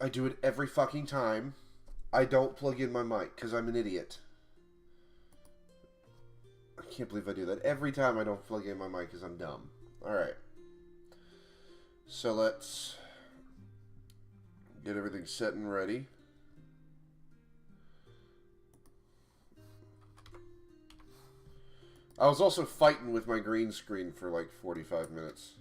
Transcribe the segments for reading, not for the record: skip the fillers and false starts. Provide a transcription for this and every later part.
I do it every fucking time. I don't plug in my mic because I'm an idiot. I can't believe I do that. Every time I don't plug in my mic because I'm dumb. Alright. So let's get everything set and ready. I was also fighting with my green screen for like 45 minutes.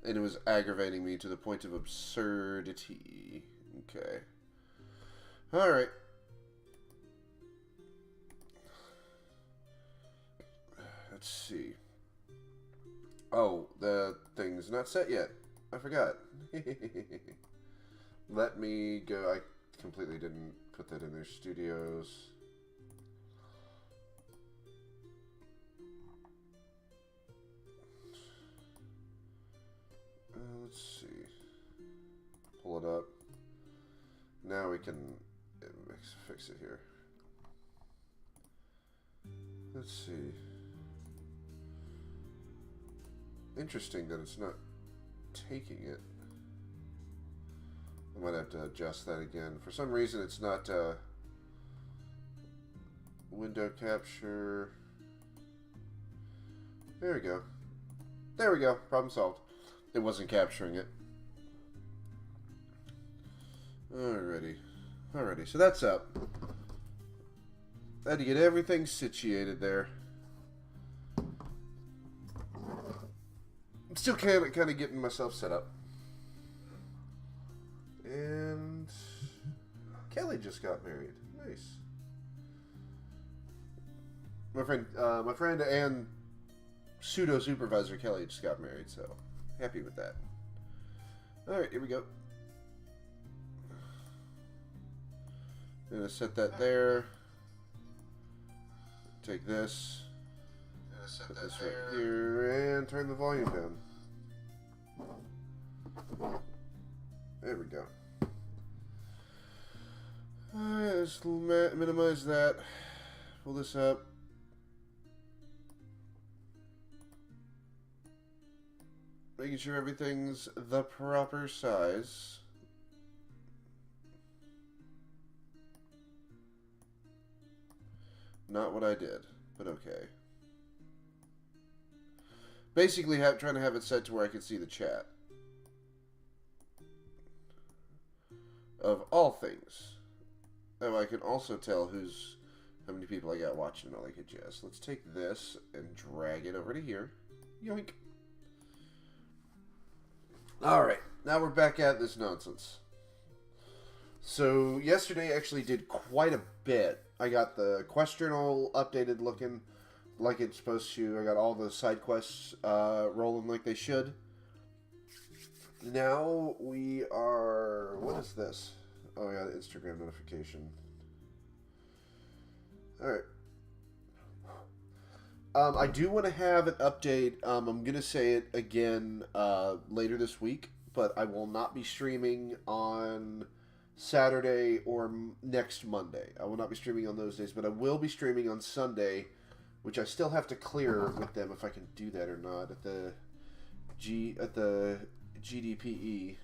And it was aggravating me to the point of absurdity. Okay. Alright. Let's see. Oh, the thing's not set yet. I forgot. Let me go. I completely didn't put that in their studios. Let's see. Pull it up. Now we can fix it here. Let's see. Interesting that it's not taking it. I might have to adjust that again. For some reason it's not window capture. There we go. There we go. Problem solved. It wasn't capturing it. Alrighty. Alrighty, so that's up. I had to get everything situated there. I'm still kind of getting myself set up. And Kelly just got married. Nice. My friend and pseudo supervisor Kelly just got married, so happy with that. Alright, here we go. I'm gonna set that there. Take this. Put this right here and turn the volume down. There we go. Alright, let's minimize that. Pull this up. Making sure everything's the proper size. Not what I did, but okay. Basically, trying to have it set to where I can see the chat. Of all things. And I can also tell how many people I got watching and all that good jazz. Let's take this and drag it over to here. Yoink. Alright, now we're back at this nonsense. So, yesterday I actually did quite a bit. I got the quest journal updated looking like it's supposed to. I got all the side quests rolling like they should. Now we are... What is this? Oh, I got an Instagram notification. Alright. I do want to have an update. I'm going to say it again later this week, but I will not be streaming on Saturday or next Monday. I will not be streaming on those days, but I will be streaming on Sunday, which I still have to clear with them if I can do that or not at the GDPE,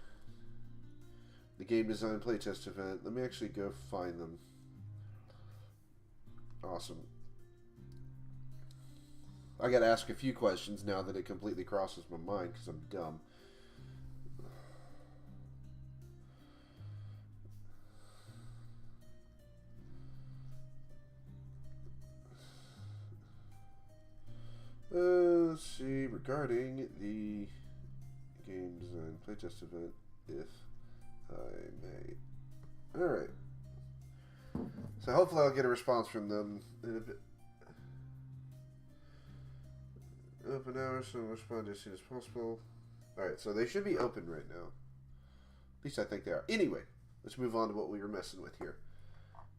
the Game Design Playtest event. Let me actually go find them. Awesome. I got to ask a few questions now that it completely crosses my mind because I'm dumb. Let's see, regarding the Game Design Playtest event, if I may. Alright. So hopefully I'll get a response from them in a bit. Open hours, so I'll respond as soon as possible. Alright, so they should be open right now. At least I think they are. Anyway, let's move on to what we were messing with here.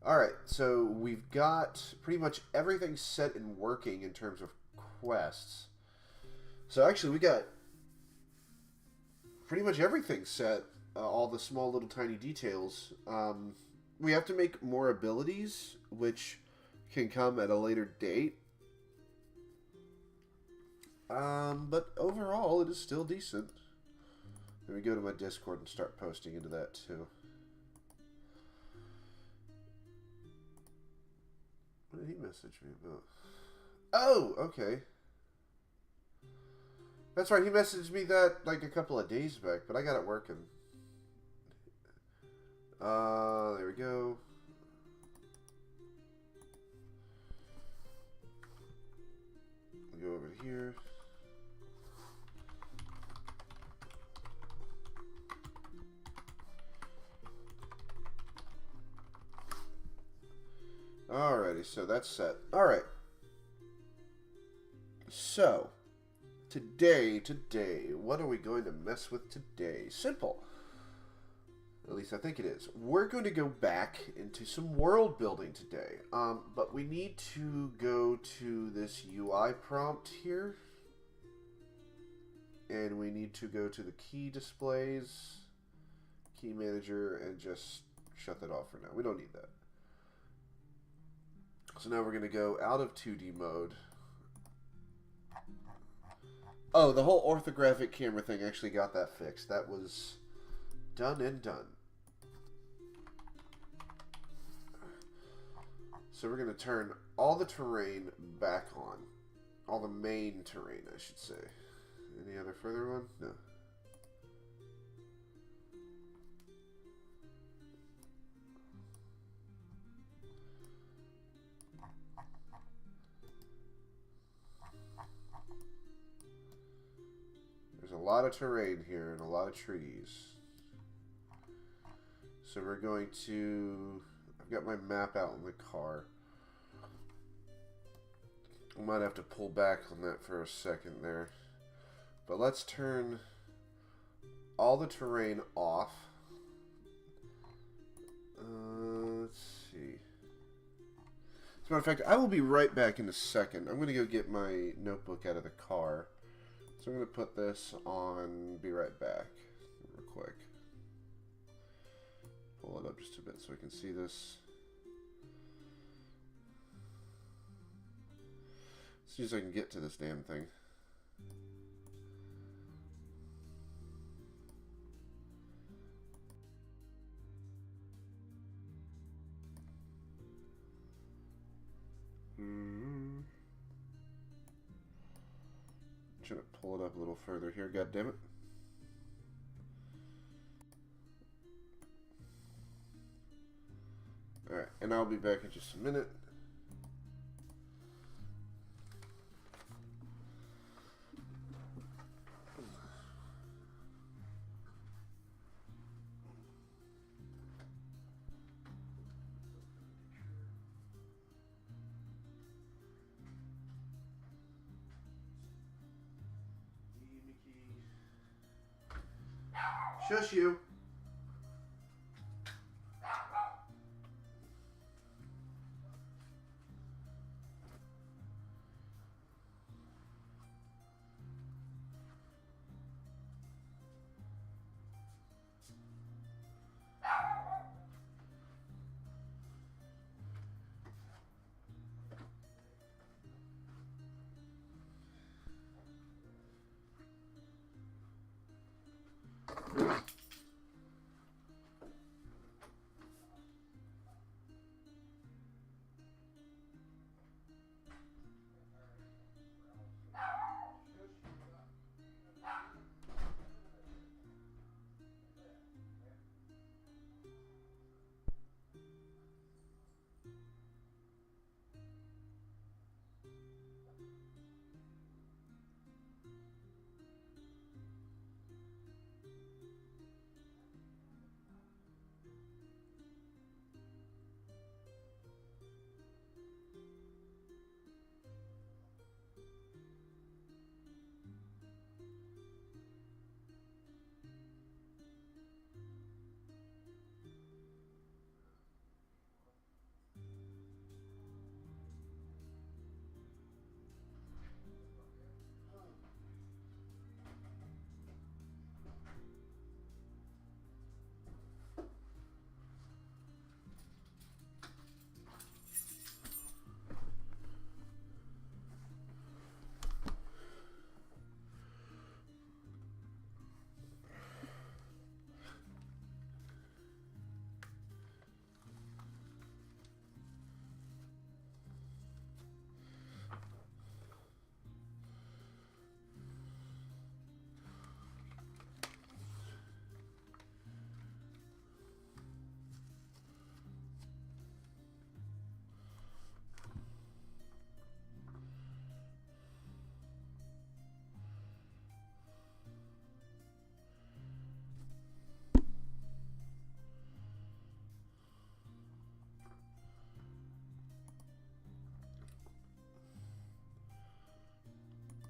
Alright, so we've got pretty much everything set and working in terms of quests. So actually we got pretty much everything set. All the small little tiny details. We have to make more abilities, which can come at a later date. But overall, it is still decent. Let me go to my Discord and start posting into that too. What did he message me about? Oh, okay. That's right, he messaged me that like a couple of days back, but I got it working. There we go. We'll go over to here. Alrighty, so that's set. Alright. So, today, what are we going to mess with today? Simple. At least I think it is. We're going to go back into some world building today. But we need to go to this UI prompt here. And we need to go to the key displays, key manager, and just shut that off for now. We don't need that. So now we're going to go out of 2D mode. Oh, the whole orthographic camera thing actually got that fixed. That was done and done. So we're going to turn all the terrain back on. All the main terrain, I should say. Any other further one? No. There's a lot of terrain here and a lot of trees. So we're going to... I've got my map out in the car. I might have to pull back on that for a second there. But let's turn all the terrain off. Let's see. As a matter of fact, I will be right back in a second. I'm going to go get my notebook out of the car. So I'm going to put this on, be right back real quick. Pull it up just a bit so we can see this. See if I can get to this damn thing. Trying to pull it up a little further here, goddammit. Alright, and I'll be back in just a minute. Shush you.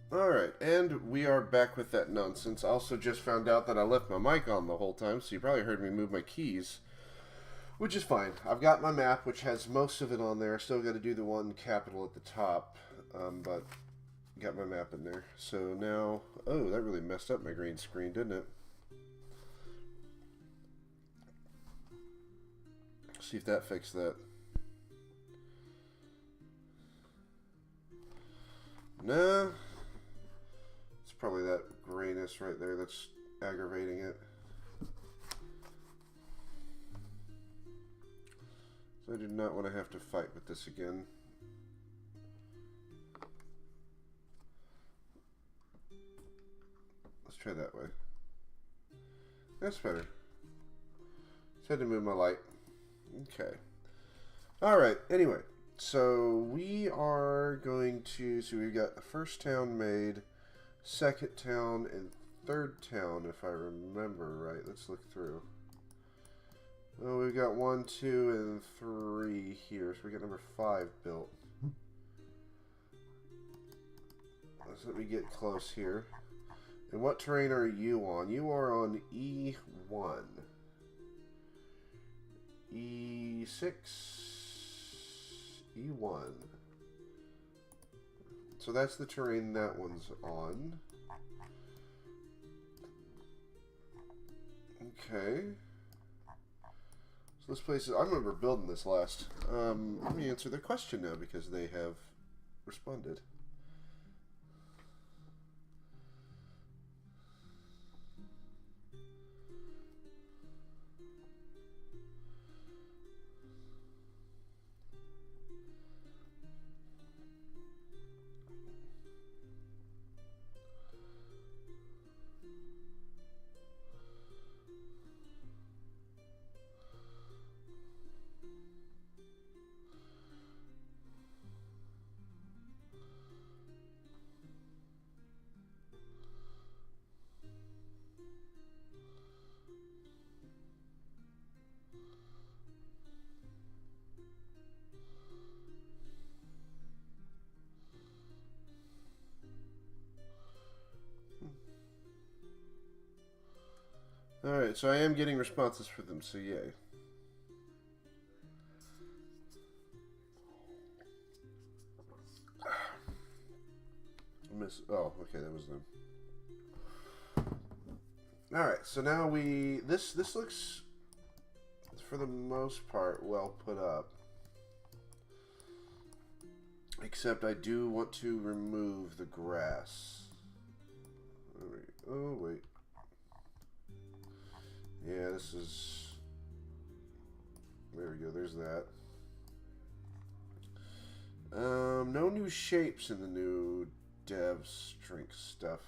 Alright, and we are back with that nonsense. I also just found out that I left my mic on the whole time, so you probably heard me move my keys. Which is fine. I've got my map, which has most of it on there. Still got to do the one capital at the top, but got my map in there. So now... Oh, that really messed up my green screen, didn't it? See if that fixed that. No. It's probably that grayness right there that's aggravating it. So I do not want to have to fight with this again. Let's try that way. That's better. Just had to move my light. Okay. Alright, anyway. So we are going to... So we've got the first town made, second town, and third town, if I remember right. Let's look through. Well, we've got 1, 2, and 3 here. So we got number 5 built. Let me get close here. And what terrain are you on? You are on E1. E6. E1. So that's the terrain that one's on. Okay. So this place is... I remember building this last. Let me answer the question now because they have responded. Alright, so I am getting responses for them, so yay. Oh, okay, that was them. Alright, so now we... This looks, for the most part, well put up. Except I do want to remove the grass. Oh, wait. Yeah, this is... There we go, there's that. No new shapes in the new dev strength stuff.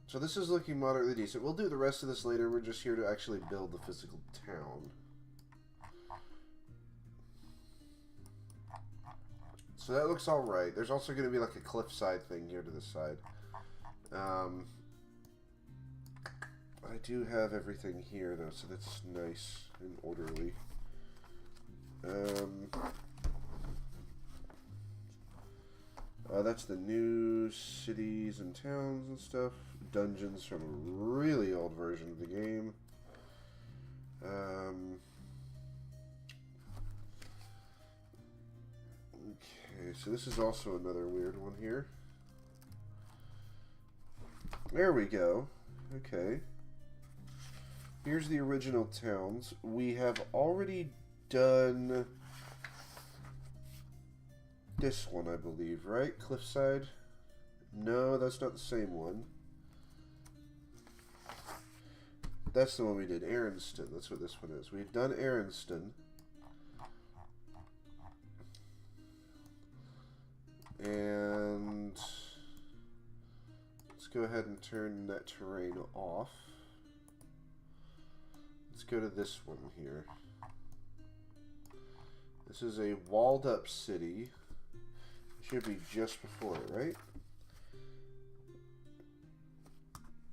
So this is looking moderately decent. We'll do the rest of this later. We're just here to actually build the physical town. So that looks alright. There's also going to be like a cliffside thing here to the side. I do have everything here though, so that's nice and orderly. That's the new cities and towns and stuff. Dungeons from a really old version of the game. Okay, so this is also another weird one here. There we go. Okay. Here's the original towns. We have already done this one, I believe, right? Cliffside? No, that's not the same one. That's the one we did. Aronston. That's what this one is. We've done Aronston. And let's go ahead and turn that terrain off. Let's go to this one here. This is a walled up city. It should be just before it, right?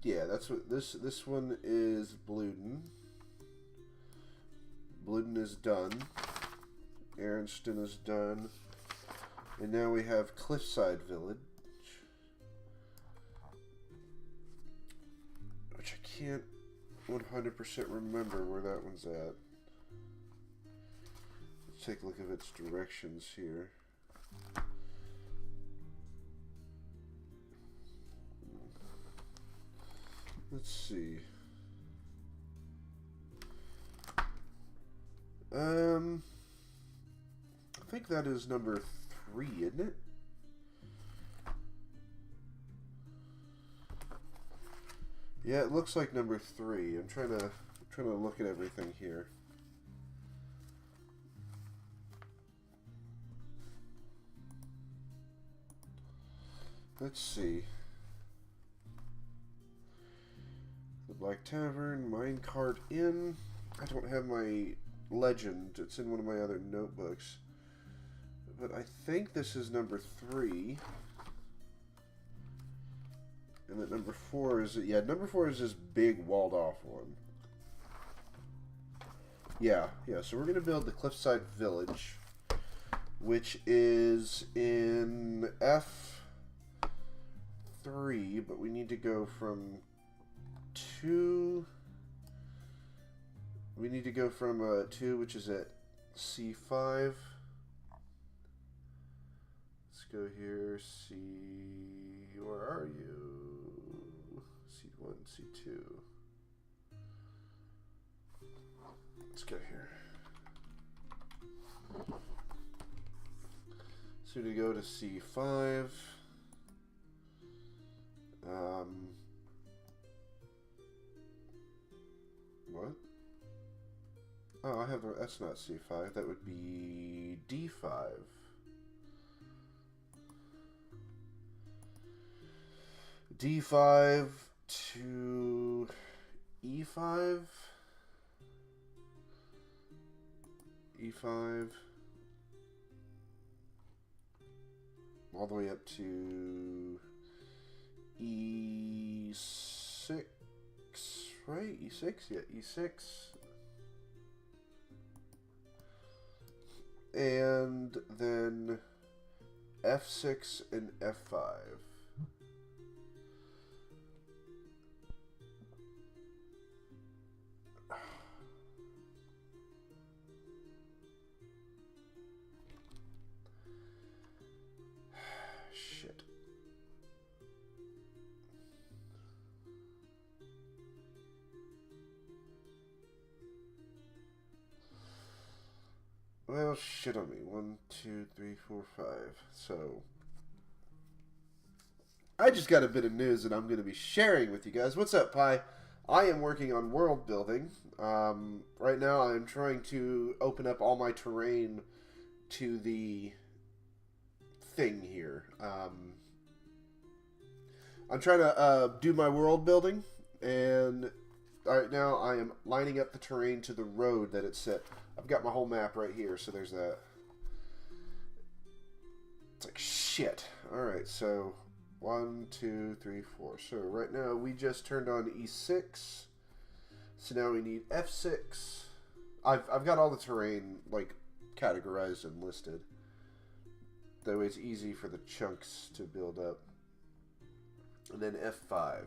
Yeah, that's what this one is. Bluden. Bluden is done. Aronston is done. And now we have Cliffside Village, which I can't 100% remember where that one's at. Let's take a look at its directions here. Let's see. I think that is number 3, isn't it? Yeah, it looks like number 3. I'm trying to look at everything here. Let's see. The Black Tavern, Minecart Inn. I don't have my legend. It's in one of my other notebooks. But I think this is number 3. And that number 4 is... Yeah, number 4 is this big walled off one. Yeah. So we're going to build the Cliffside Village, which is in F3, but we need to go from 2... We need to go from 2, which is at C5. Let's go here. C... Where are you? C1, C2. Let's go here. So to go to C5. What? Oh, I have the, that's not C5. That would be D5. D5 to E5. E5. All the way up to E6, right? E6? Yeah, E6. And then F6 and F5. Shit. Well, shit on me. 1, 2, 3, 4, 5. So, I just got a bit of news that I'm going to be sharing with you guys. What's up, Pi? I am working on world building. Right now, I'm trying to open up all my terrain to the thing here. I'm trying to do my world building, and right now I am lining up the terrain to the road that it's set. I've got my whole map right here, so there's that. It's like shit. Alright, so 1, 2, 3, 4. So right now we just turned on E6. So now we need F6. I've got all the terrain like categorized and listed. That way it's easy for the chunks to build up. And then F5.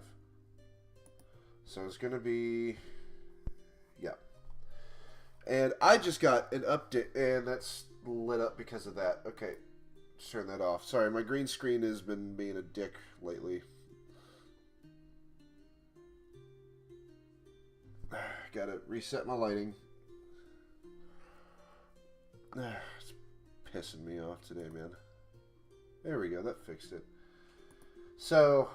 So it's going to be... Yeah. And I just got an update, and that's lit up because of that. Okay, just turn that off. Sorry, my green screen has been being a dick lately. Gotta reset my lighting. It's pissing me off today, man. There we go, that fixed it. So...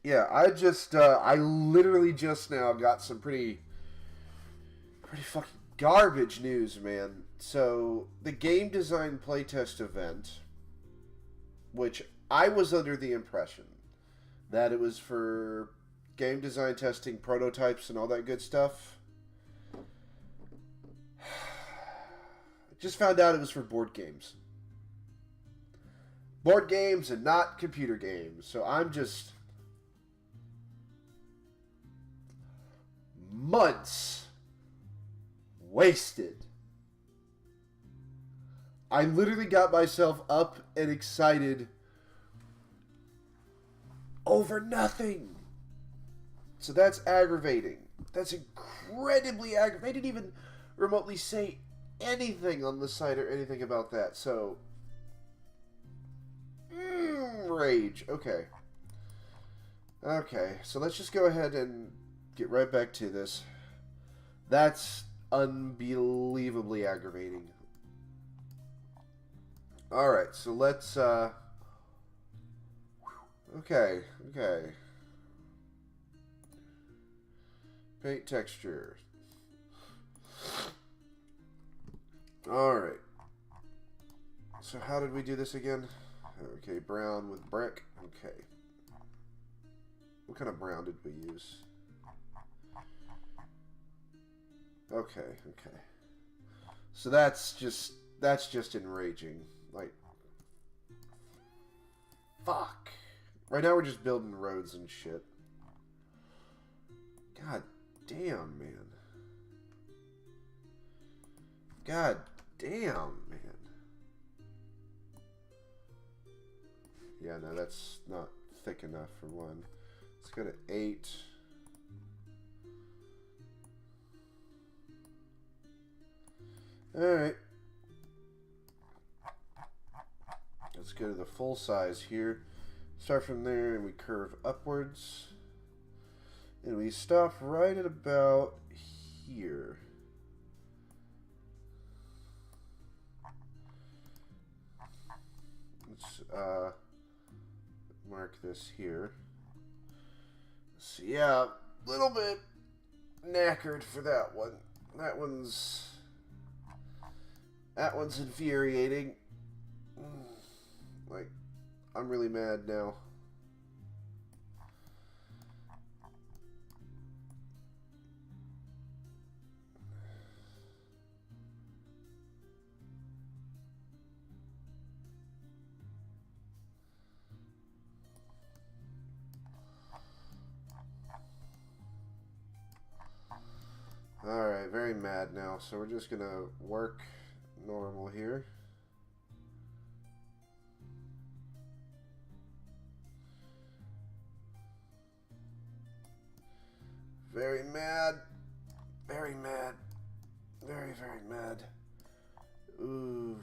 Yeah, I literally just now got some pretty fucking garbage news, man. So, the game design playtest event, which I was under the impression that it was for game design testing, prototypes, and all that good stuff. I just found out it was for board games. Board games and not computer games. So, I'm just... months wasted I literally got myself up and excited over nothing. So that's aggravating. That's incredibly aggravating. They didn't even remotely say anything on the site or anything about that. So, rage. Okay. Okay, so let's just go ahead and get right back to this. That's unbelievably aggravating. Alright, so let's, okay. Paint texture. Alright. So how did we do this again? Okay, brown with brick. Okay. What kind of brown did we use? Okay. So that's just enraging. Like, fuck. Right now we're just building roads and shit. God damn, man. God damn, man. Yeah, no, that's not thick enough for one. Let's go to 8. Alright. Let's go to the full size here. Start from there and we curve upwards. And we stop right at about here. Let's mark this here. So yeah, a little bit knackered for that one. That one's infuriating. Like, I'm really mad now. Alright, very mad now, so we're just gonna work normal here. Very mad. Very mad. Very, very mad. Oof.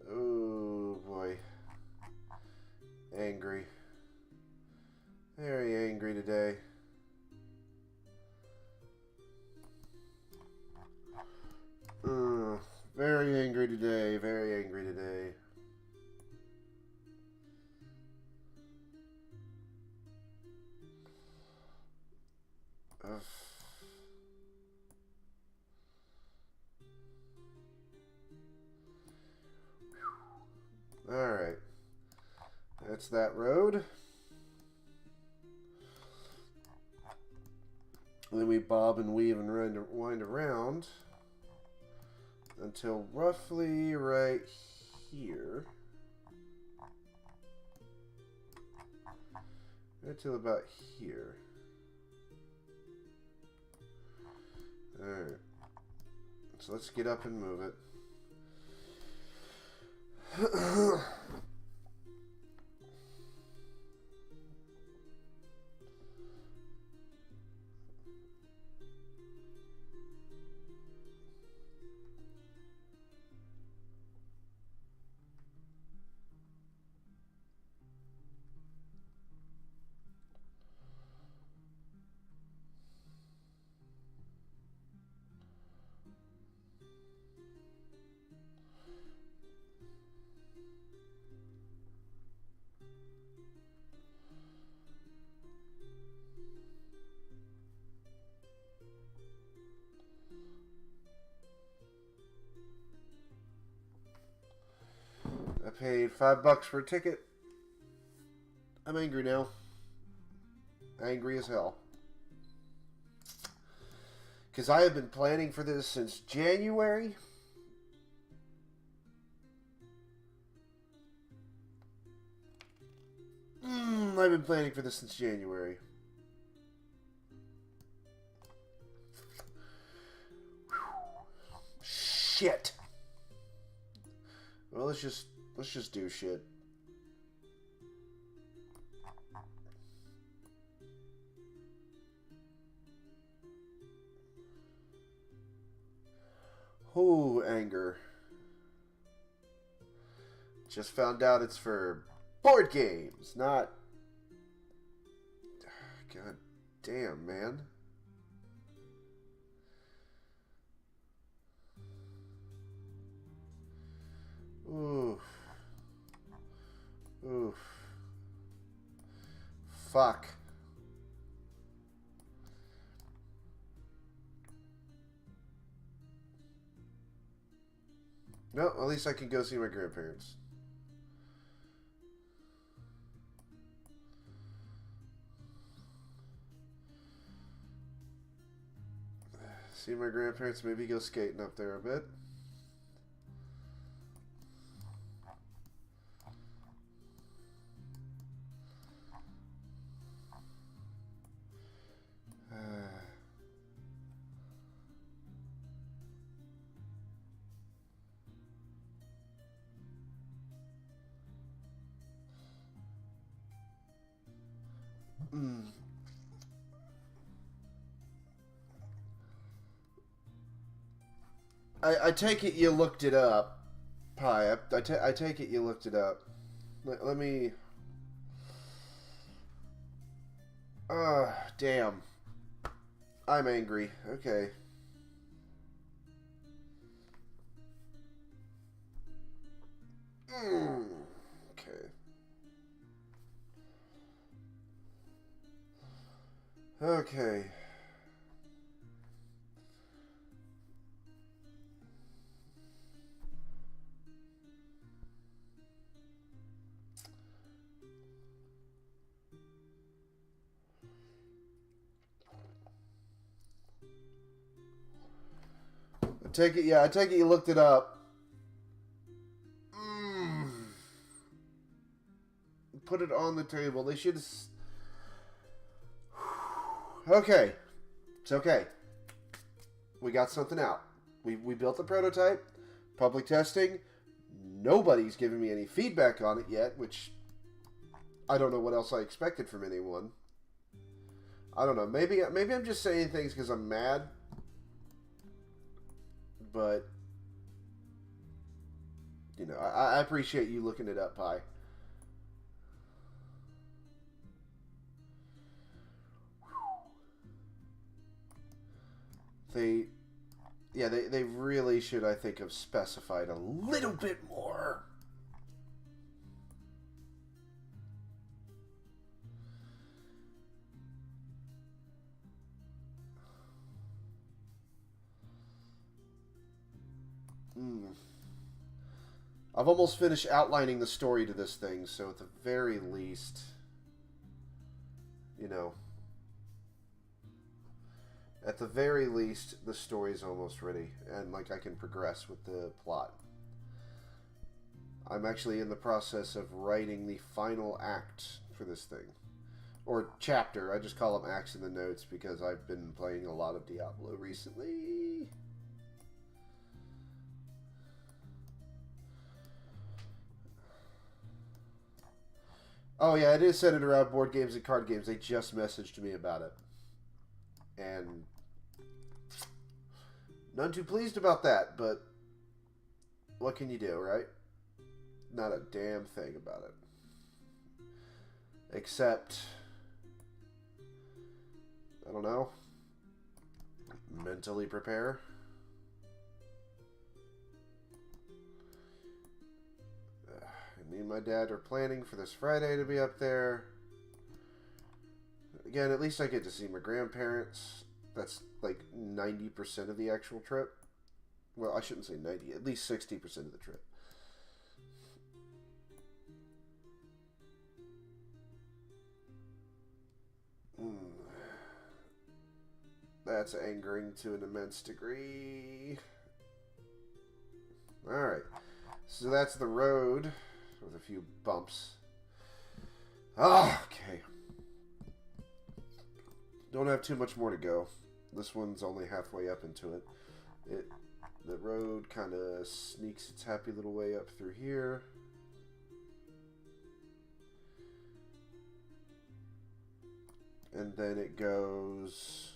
Oh boy. Angry. Very angry today. Very angry today. Very angry today. Alright. That's that road. And then we bob and weave and wind around until roughly right here. Until about here. Alright. So let's get up and move it. I paid $5 for a ticket. I'm angry now. Angry as hell. Because I have been planning for this since January. I've been planning for this since January. Shit. Well, let's just do shit. Oh, anger. Just found out it's for board games, not... God damn, man. Oof. Oof. Fuck. No, at least I can go see my grandparents. See my grandparents, maybe go skating up there a bit. I take it you looked it up, Pi. I take it you looked it up. Let me... damn. I'm angry. Okay. Okay. Okay. I take it you looked it up. Put it on the table. They should have... Okay. It's okay. We got something out. We built a prototype. Public testing. Nobody's given me any feedback on it yet, which I don't know what else I expected from anyone. I don't know. Maybe I'm just saying things because I'm mad. But, you know, I appreciate you looking it up, Pi. They really should, I think, have specified a little bit more. I've almost finished outlining the story to this thing, so at the very least, you know, at the very least, the story's almost ready, and, like, I can progress with the plot. I'm actually in the process of writing the final act for this thing. Or chapter. I just call them acts in the notes because I've been playing a lot of Diablo recently. Oh yeah, it is centered around board games and card games. They just messaged me about it. And none too pleased about that, but what can you do, right? Not a damn thing about it. Except, I don't know, mentally prepare. Me and my dad are planning for this Friday to be up there. Again, at least I get to see my grandparents. That's like 90% of the actual trip. Well, I shouldn't say 90, at least 60% of the trip. That's angering to an immense degree. Alright. So that's the road with a few bumps. Okay. Don't have too much more to go. This one's only halfway up into it. The road kind of sneaks its happy little way up through here. And then it goes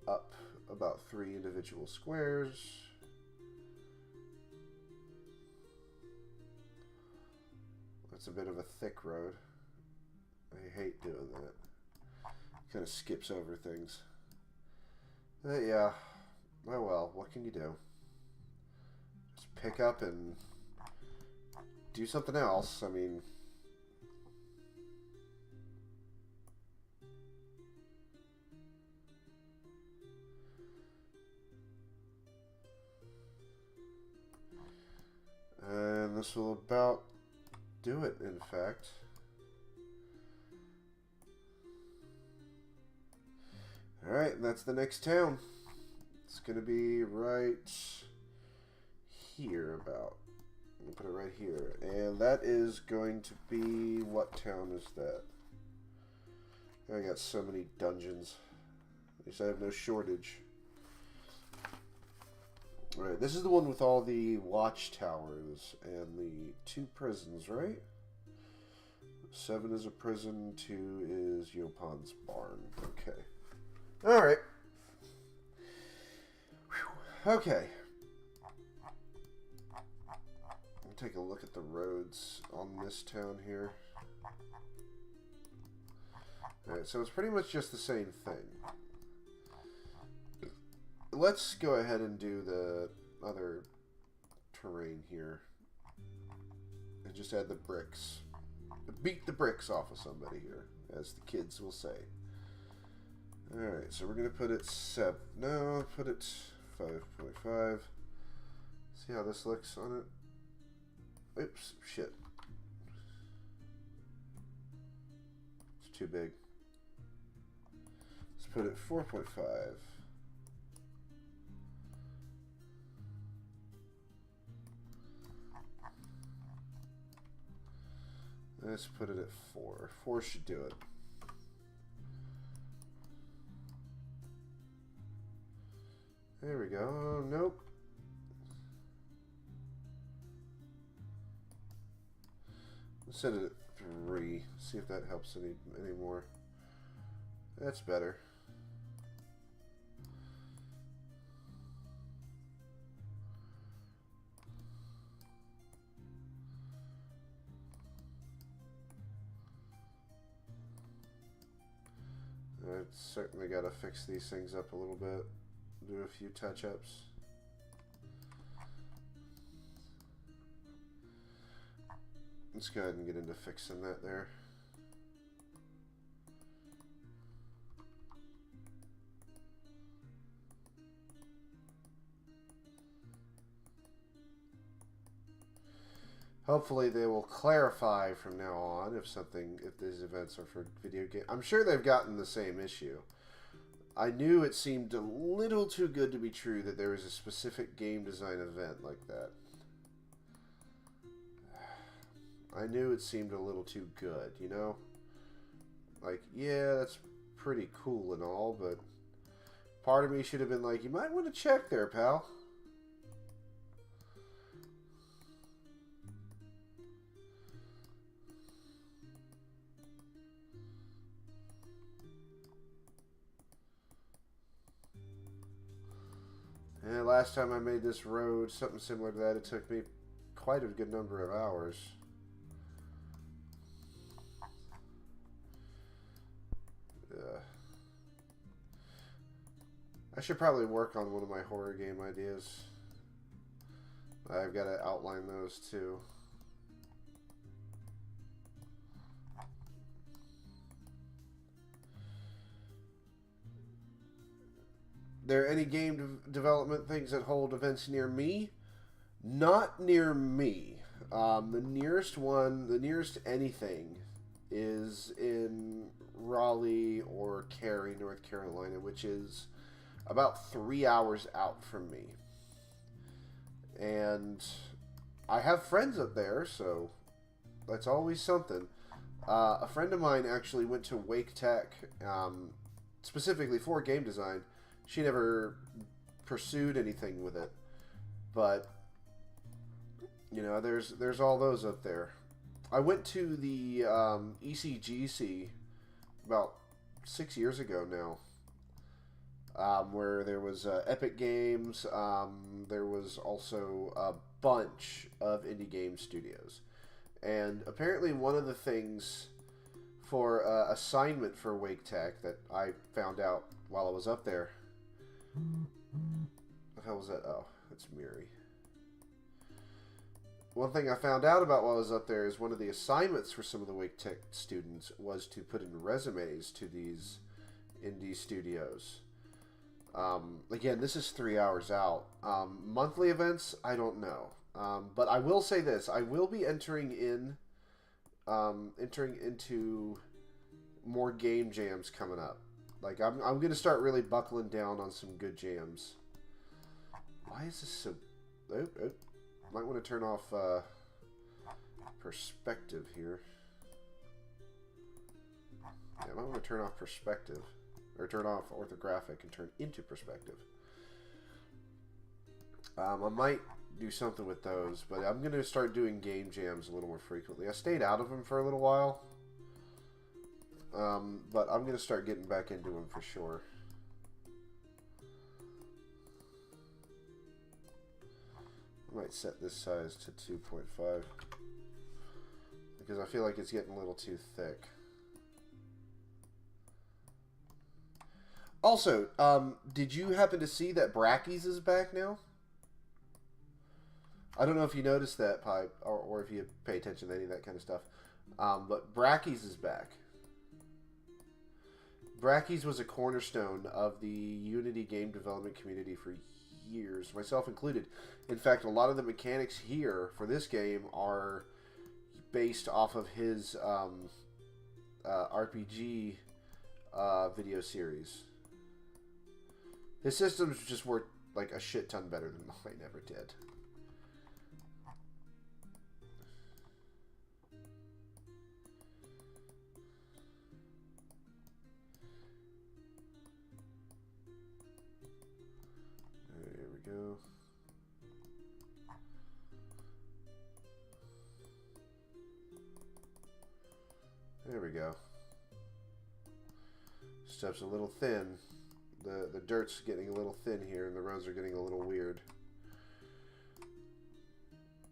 up about 3 individual squares. That's a bit of a thick road. I hate doing that. Kind of skips over things. Yeah. Oh well, what can you do? Just pick up and do something else. I mean... And this will about do it, in fact. Alright, and that's the next town. It's going to be right here about. I'm going to put it right here. And that is going to be... What town is that? I got so many dungeons. At least I have no shortage. Alright, this is the one with all the watchtowers and the 2 prisons, right? 7 is a prison, 2 is Yopon's barn. Okay. Alright. Okay. I'll take a look at the roads on this town here. Alright, so it's pretty much just the same thing. Let's go ahead and do the other terrain here. And just add the bricks. Beat the bricks off of somebody here, as the kids will say. Alright, so we're going to put it 7. No, put it 5.5. See how this looks on it? Oops, shit. It's too big. Let's put it 4.5. Let's put it at 4. 4 should do it. There we go. Nope. Let's set it at 3. See if that helps any more. That's better. I've certainly got to fix these things up a little bit. Do a few touch-ups. Let's go ahead and get into fixing that there. Hopefully they will clarify from now on if these events are for video game. I'm sure they've gotten the same issue. I knew it seemed a little too good to be true that there was a specific game design event like that. I knew it seemed a little too good, you know? Like, yeah, that's pretty cool and all, but part of me should have been like, you might want to check there, pal. And last time I made this road, something similar to that, it took me quite a good number of hours. I should probably work on one of my horror game ideas. I've got to outline those too. There any game development things that hold events near me? Not near me. The nearest one, the nearest anything, is in Raleigh or Cary, North Carolina, which is about 3 hours out from me. And I have friends up there, so that's always something. A friend of mine actually went to Wake Tech, specifically for game design. She never pursued anything with it, but you know, there's all those up there. I went to the ECGC about 6 years ago now, where there was Epic Games. There was also a bunch of indie game studios. And apparently one of the things for assignment for Wake Tech that I found out while I was up there. What the hell was that? Oh, it's Miri. One thing I found out about while I was up there is one of the assignments for some of the Wake Tech students was to put in resumes to these indie studios. Again, this is 3 hours out. Monthly events, I don't know. But I will say this: I will be entering into more game jams coming up. Like I'm going to start really buckling down on some good jams. Why is this so? Might want to turn off perspective here. Yeah, I might want to turn off perspective, or turn off orthographic and turn into perspective. I might do something with those, but I'm going to start doing game jams a little more frequently. I stayed out of them for a little while, but I'm going to start getting back into them for sure. I might set this size to 2.5 because I feel like it's getting a little too thick. Also, did you happen to see that Brackies is back now? I don't know if you noticed that, Pipe, or if you pay attention to any of that kind of stuff. But Brackies is back. Brackies was a cornerstone of the Unity game development community for years, myself included. In fact, a lot of the mechanics here for this game are based off of his RPG video series. His systems just work like a shit ton better than mine ever did. There we go. There we go. Stuff's a little thin. The dirt's getting a little thin here, and the roads are getting a little weird.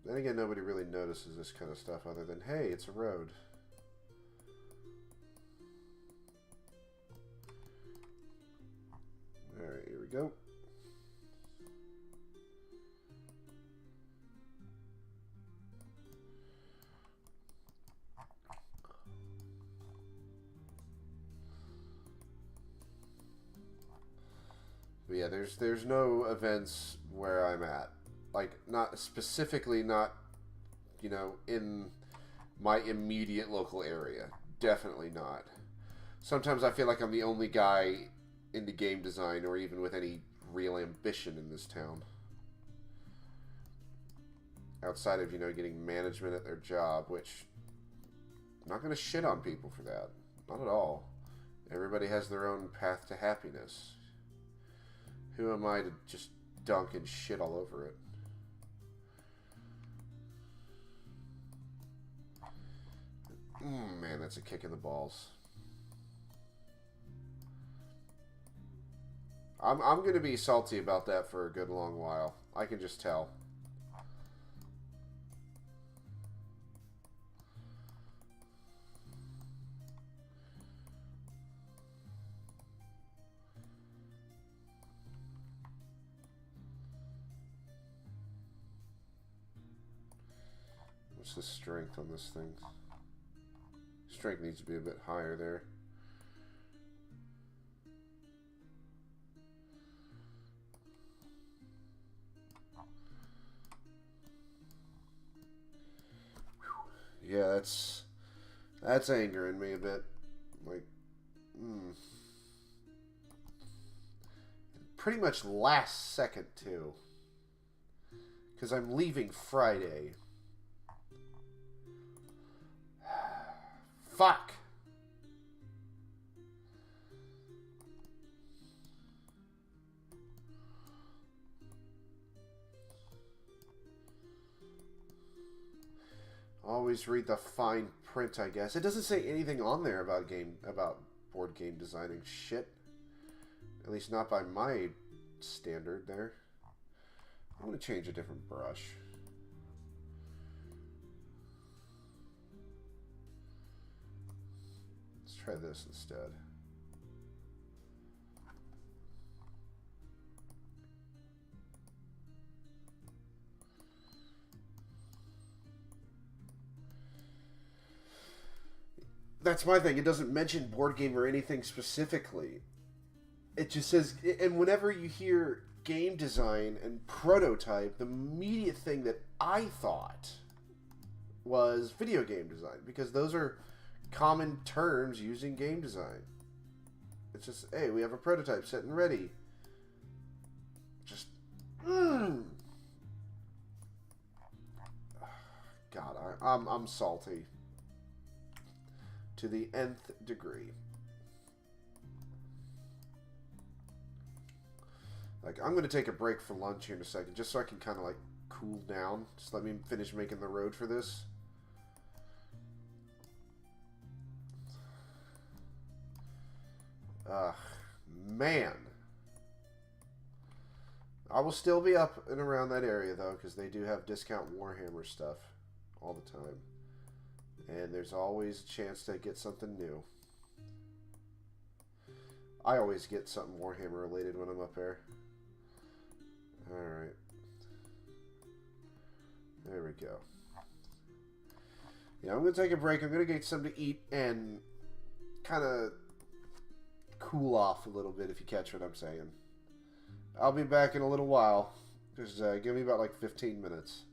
Then again, nobody really notices this kind of stuff other than, hey, it's a road. Alright, here we go. But yeah, there's no events where I'm at. Like, not specifically, not, you know, in my immediate local area. Definitely not. Sometimes I feel like I'm the only guy into game design or even with any real ambition in this town. Outside of, you know, getting management at their job, which I'm not going to shit on people for that. Not at all. Everybody has their own path to happiness. Who am I to just dunk and shit all over it? Man, that's a kick in the balls. I'm going to be salty about that for a good long while. I can just tell. What's the strength on this thing? Strength needs to be a bit higher there. Yeah, that's angering me a bit. Like, pretty much last second too, because I'm leaving Friday. Fuck. Always read the fine print, I guess. It doesn't say anything on there about board game designing shit. At least not by my standard there. I'm going to change a different brush. Let's try this instead. That's my thing. It doesn't mention board game or anything specifically. It just says, and whenever you hear game design and prototype, the immediate thing that I thought was video game design, because those are common terms used in game design. It's just, hey, we have a prototype set and ready. Just, God, I'm salty to the nth degree. Like, I'm going to take a break for lunch here in a second, just so I can kind of, like, cool down. Just let me finish making the road for this. Man. I will still be up and around that area, though, because they do have discount Warhammer stuff all the time. And there's always a chance to get something new. I always get something Warhammer related when I'm up there. Alright. There we go. Yeah, I'm going to take a break. I'm going to get something to eat and kind of cool off a little bit, if you catch what I'm saying. I'll be back in a little while. Just give me about like 15 minutes.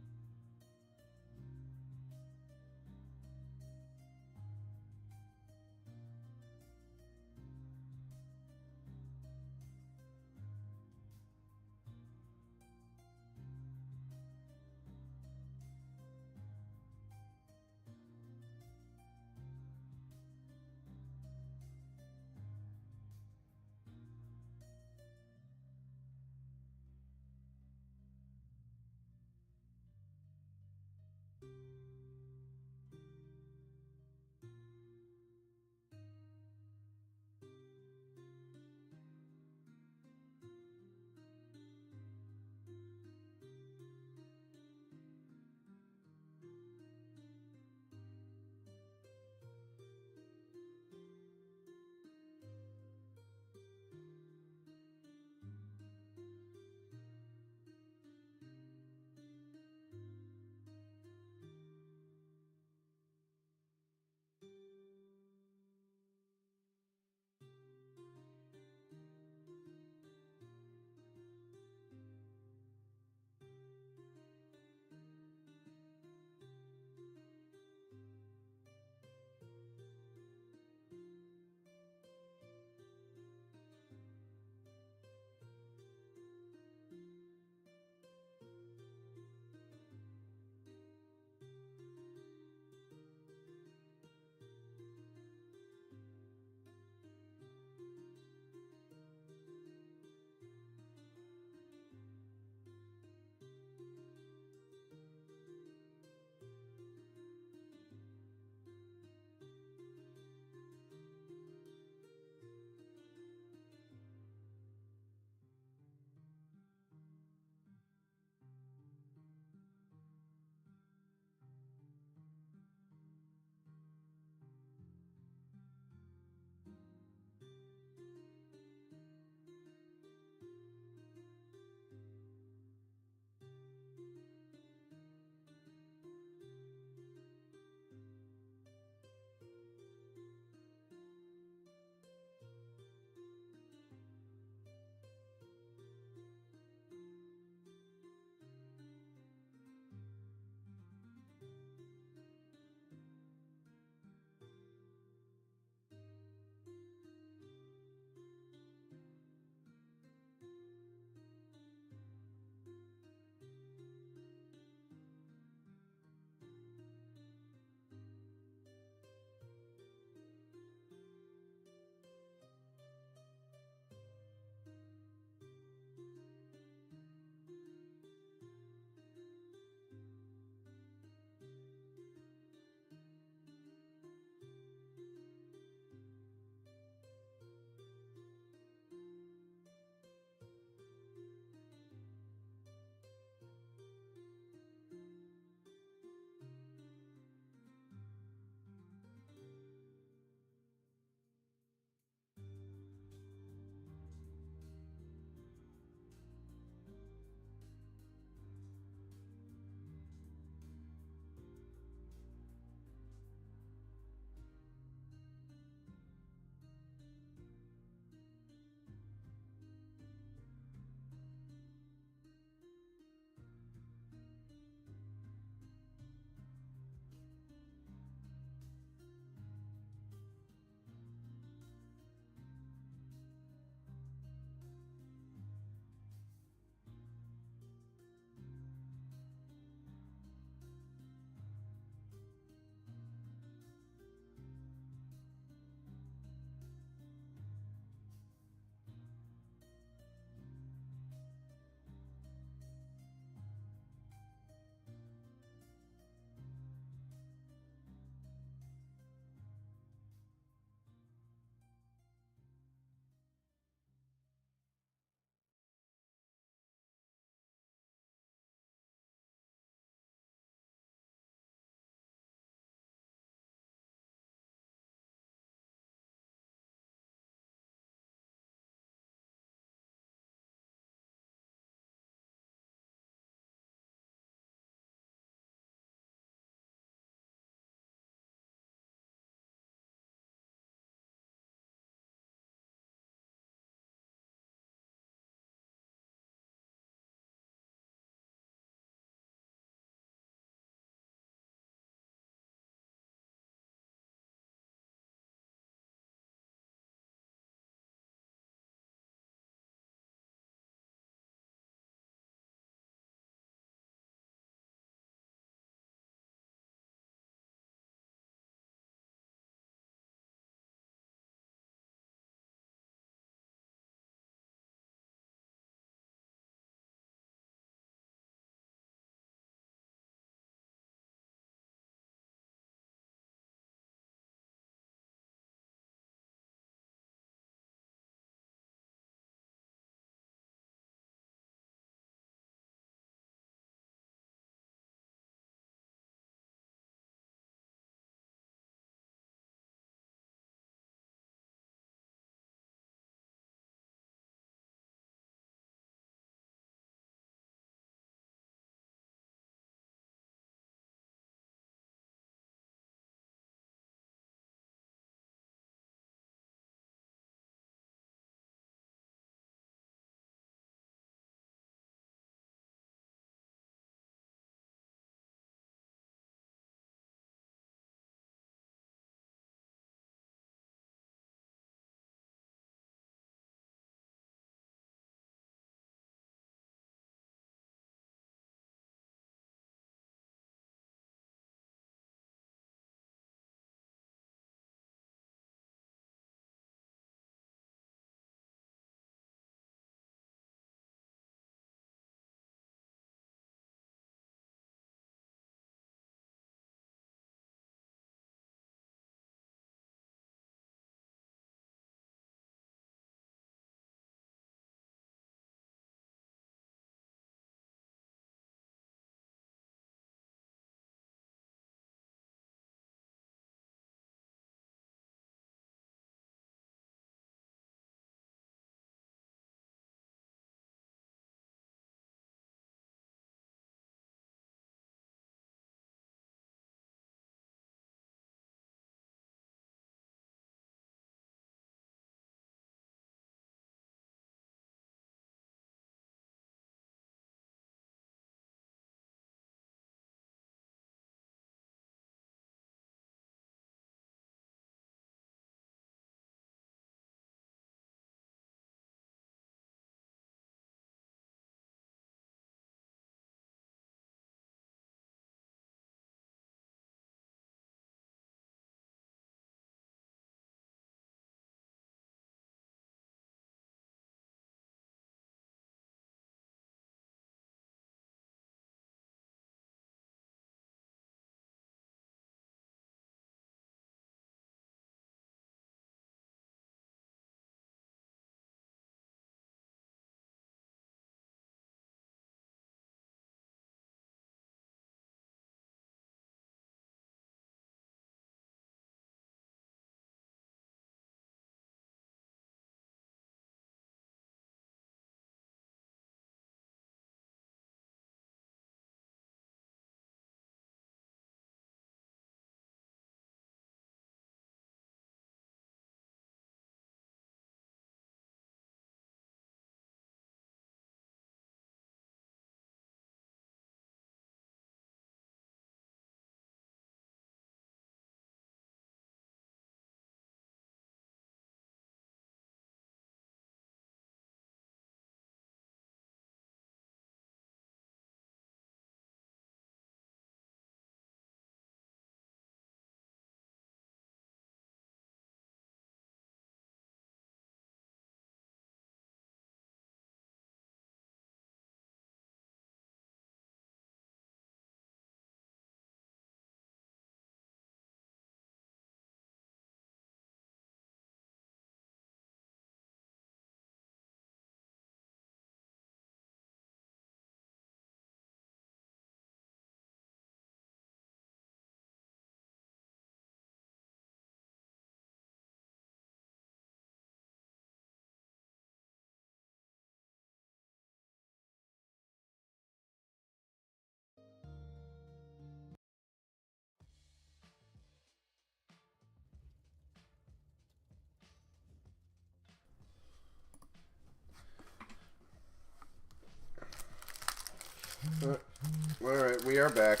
Alright, we are back.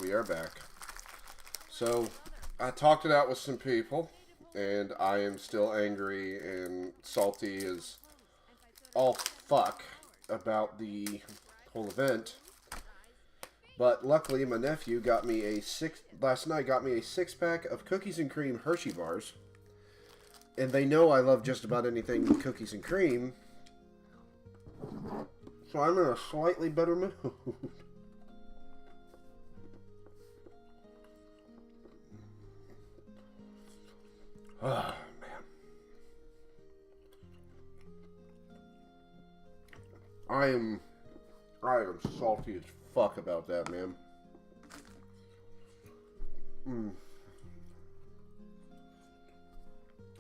We are back. So, I talked it out with some people, and I am still angry and salty as all fuck about the whole event. But luckily, my nephew got me last night got me a 6-pack of cookies and cream Hershey bars. And they know I love just about anything with cookies and cream. So I'm in a slightly better mood. Ah, man. I am salty as fuck about that, man.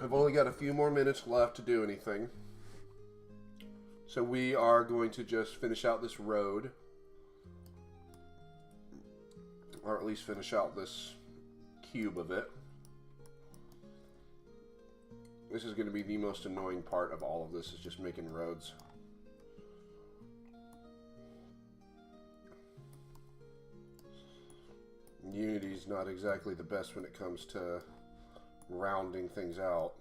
I've only got a few more minutes left to do anything. So we are going to just finish out this road. Or at least finish out this cube of it. This is going to be the most annoying part of all of this, is just making roads. Unity's not exactly the best when it comes to rounding things out.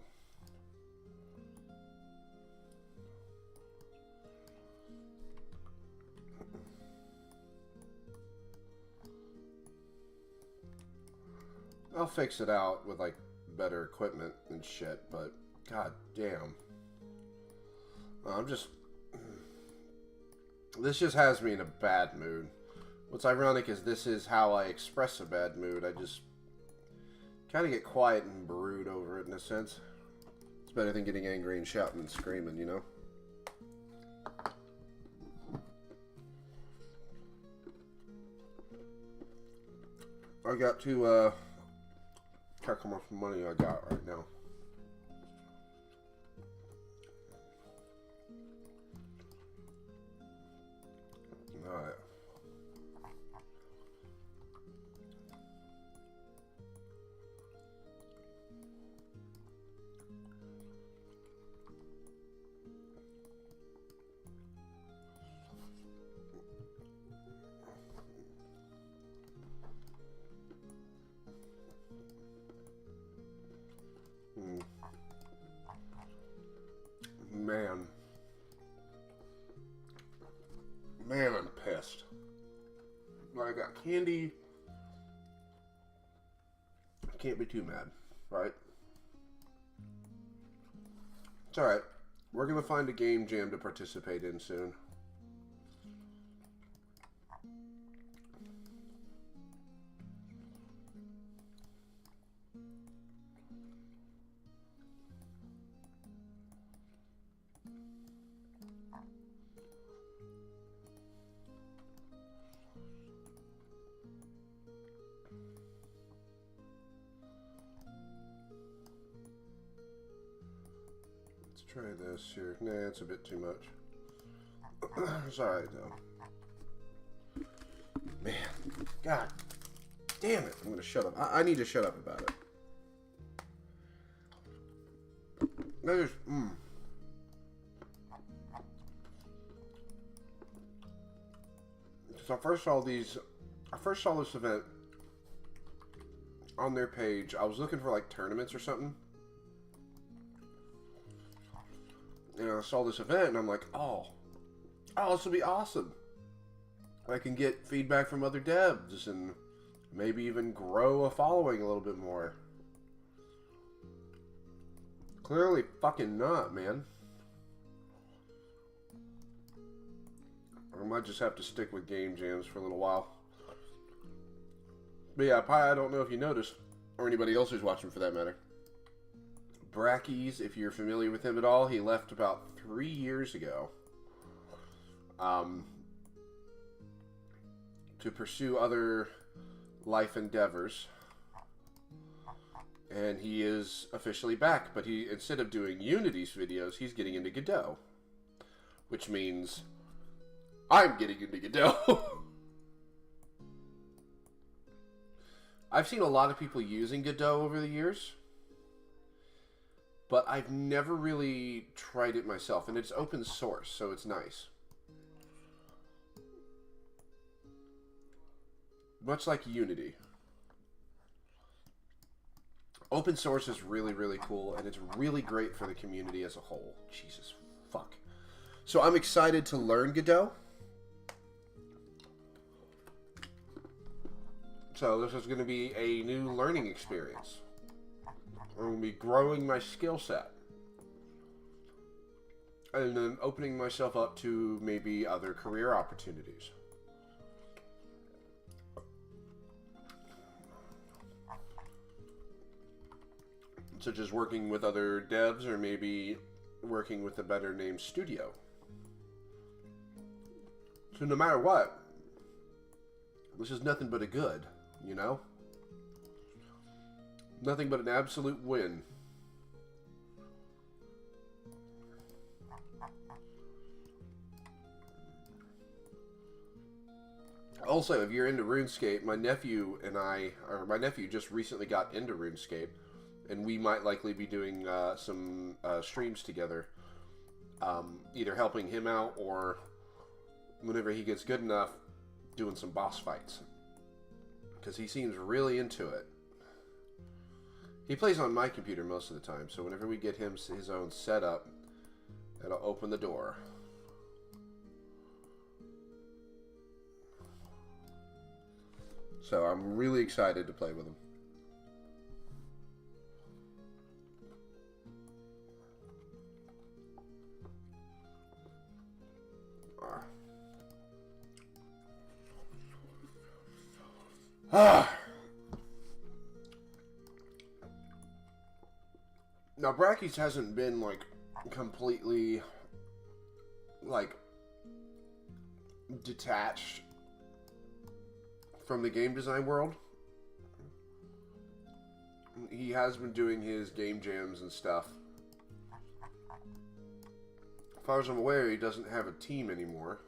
I'll fix it out with like better equipment and shit, but god damn. This just has me in a bad mood. What's ironic is this is how I express a bad mood. I just kind of get quiet and brood over it in a sense. It's better than getting angry and shouting and screaming, you know? I got to check how much money I got right now. Alright. Man, I'm pissed. But I got candy. I can't be too mad, right? It's alright. We're going to find a game jam to participate in soon. Try this here. Nah, it's a bit too much. It's alright though. Man, god damn it. I'm gonna shut up. I need to shut up about it. There's So I first saw this event on their page. I was looking for like tournaments or something. And I saw this event, and I'm like, oh, this will be awesome. I can get feedback from other devs, and maybe even grow a following a little bit more. Clearly fucking not, man. I might just have to stick with game jams for a little while. But yeah, I don't know if you noticed, or anybody else who's watching for that matter. Brackies, if you're familiar with him at all, he left about 3 years ago to pursue other life endeavors, and he is officially back. But he, instead of doing Unity's videos, he's getting into Godot, which means I'm getting into Godot. I've seen a lot of people using Godot over the years, but I've never really tried it myself, and it's open source, so it's nice. much like Unity. Open source is really, really cool, and it's really great for the community as a whole. Jesus, fuck. So I'm excited to learn Godot. So this is going to be a new learning experience. I'm going to be growing my skill set. And then opening myself up to maybe other career opportunities. Such as working with other devs, or maybe working with a better named studio. So no matter what, this is nothing but a good, you know? Nothing but an absolute win. Also, if you're into RuneScape, my nephew just recently got into RuneScape, and we might likely be doing some streams together, either helping him out or whenever he gets good enough, doing some boss fights, because he seems really into it. He plays on my computer most of the time, so whenever we get him his own setup, it'll open the door. So I'm really excited to play with him. Now, Brackeys hasn't been, like, completely, like, detached from the game design world. He has been doing his game jams and stuff. As far as I'm aware, he doesn't have a team anymore.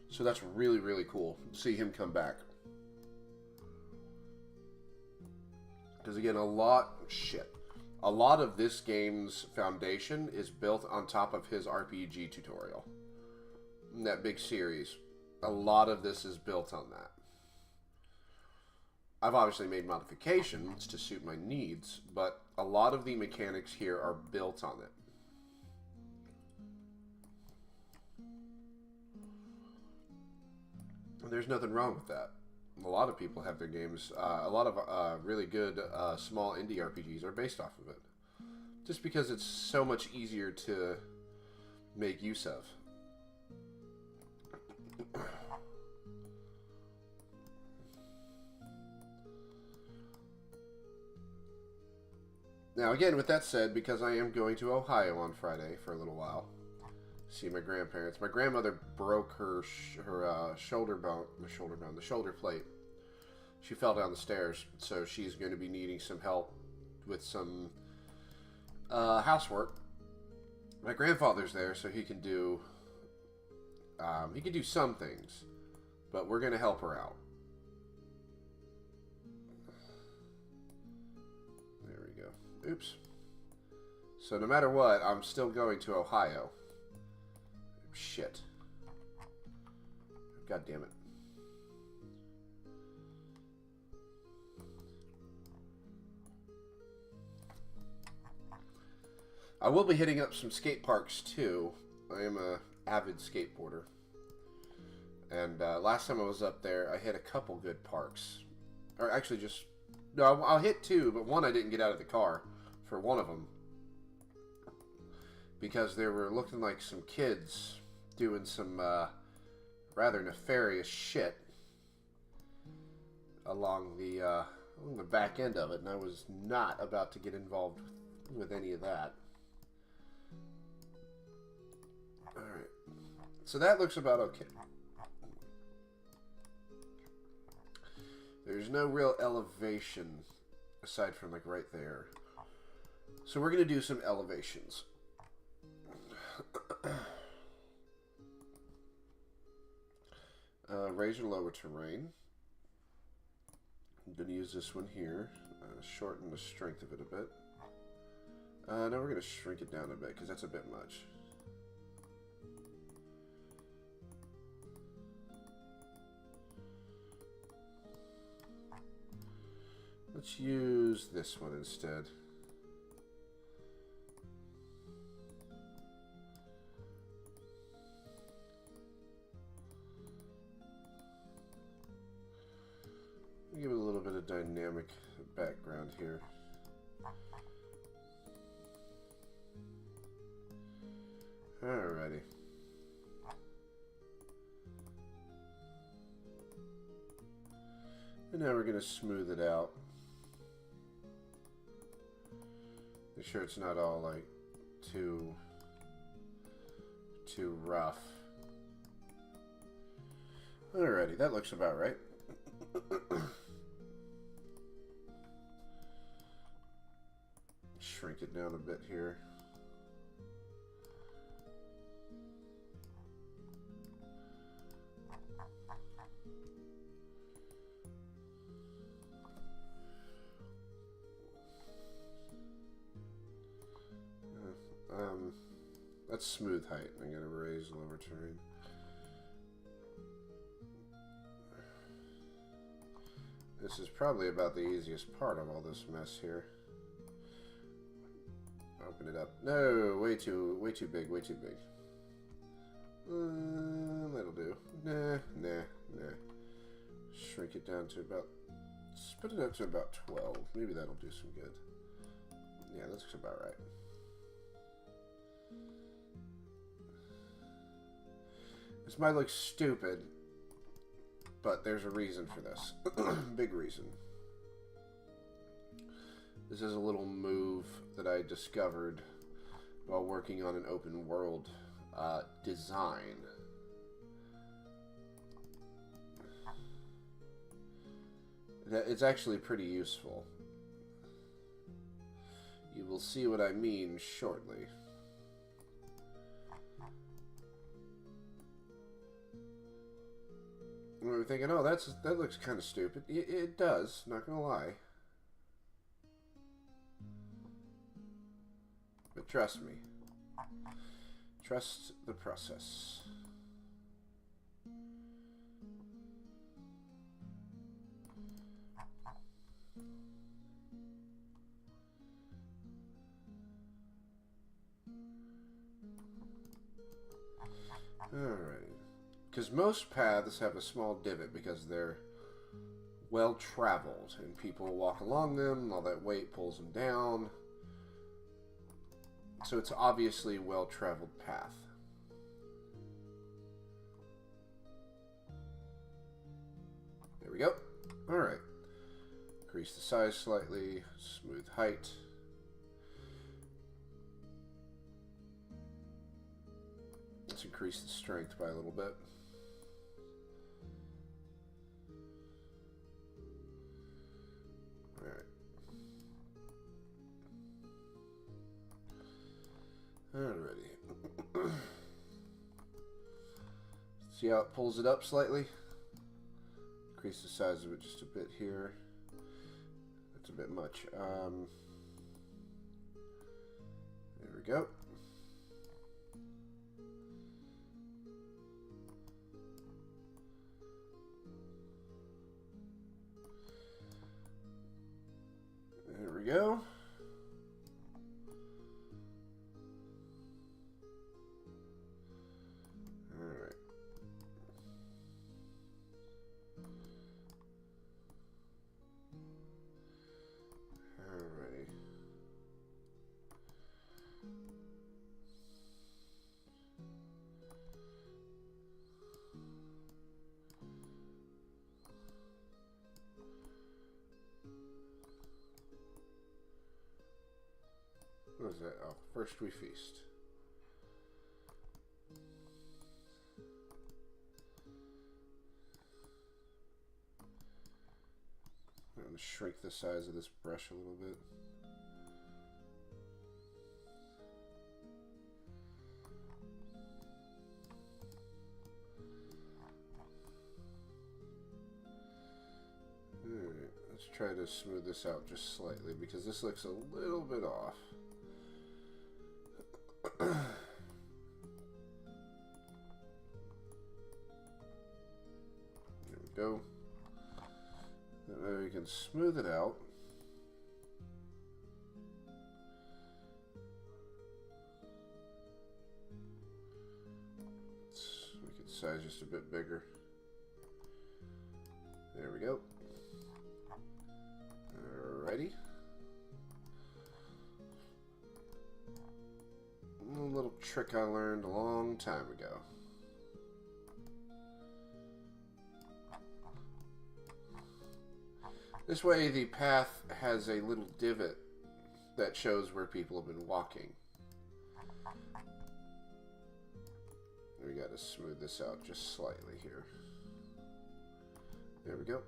So that's really, really cool to see him come back. Because again, a lot of this game's foundation is built on top of his RPG tutorial. In that big series, a lot of this is built on that. I've obviously made modifications to suit my needs, but a lot of the mechanics here are built on it. There's nothing wrong with that. A lot of people have their games, a lot of really good small indie RPGs are based off of it. Just because it's so much easier to make use of. Now again, with that said, because I am going to Ohio on Friday for a little while, see my grandparents. My grandmother broke her shoulder plate. She fell down the stairs, so she's going to be needing some help with some housework. My grandfather's there, so he can do some things, but we're going to help her out. There we go. Oops. So no matter what, I'm still going to Ohio. Shit. God damn it. I will be hitting up some skate parks too. I am a avid skateboarder. And last time I was up there, I hit a couple good parks. Or actually just... No, I'll hit two, but one I didn't get out of the car for one of them. Because they were looking like some kids doing some rather nefarious shit along the back end of it, and I was not about to get involved with any of that. Alright, so that looks about okay. There's no real elevation aside from like right there. So we're going to do some elevations. Raise or lower terrain. I'm going to use this one here. Shorten the strength of it a bit. No, we're going to shrink it down a bit because that's a bit much. Let's use this one instead. Give it a little bit of dynamic background here. Alrighty. And now we're going to smooth it out. Make sure it's not all like too rough. Alrighty, that looks about right. Shrink it down a bit here. That's smooth height. I'm going to raise lower terrain. This is probably about the easiest part of all this mess here. Open it up. No, way too big, way too big. That'll do. Nah. Shrink it down to about, split it up to about 12. Maybe that'll do some good. Yeah, that looks about right. This might look stupid, but there's a reason for this. Big reason. This is a little move that I discovered while working on an open world design. It's actually pretty useful. You will see what I mean shortly. We were thinking, oh, that looks kind of stupid. It does, not gonna lie. But trust me. Trust the process. Alright. Because most paths have a small divot because they're well traveled and people walk along them, all that weight pulls them down. So it's obviously a well traveled path. There we go. Alright. Increase the size slightly, smooth height. Let's increase the strength by a little bit. Alrighty. See how it pulls it up slightly? Increase the size of it just a bit here. That's a bit much. There we go. There we go. What is that? Oh, first we feast. I'm going to shrink the size of this brush a little bit. Alright, let's try to smooth this out just slightly because this looks a little bit off. There we go. That way we can smooth it out. size just a bit bigger. There we go. Alrighty. A little trick I learned a long time ago. This way the path has a little divot that shows where people have been walking. We got to smooth this out just slightly here. There we go.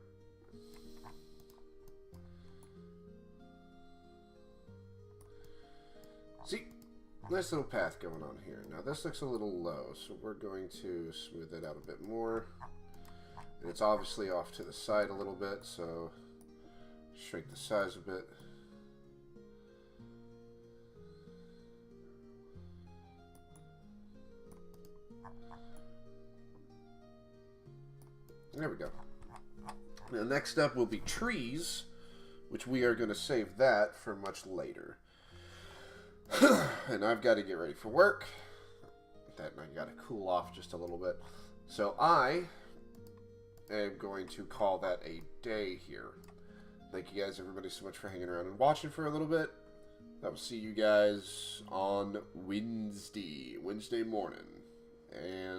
See, nice little path going on here. Now this looks a little low, so we're going to smooth it out a bit more. And it's obviously off to the side a little bit, so shrink the size a bit. There we go. Now next up will be trees, which we are going to save that for much later. And I've got to get ready for work. That I got to cool off just a little bit. So I am going to call that a day here. Thank you guys, everybody, so much for hanging around and watching for a little bit. I will see you guys on Wednesday morning. And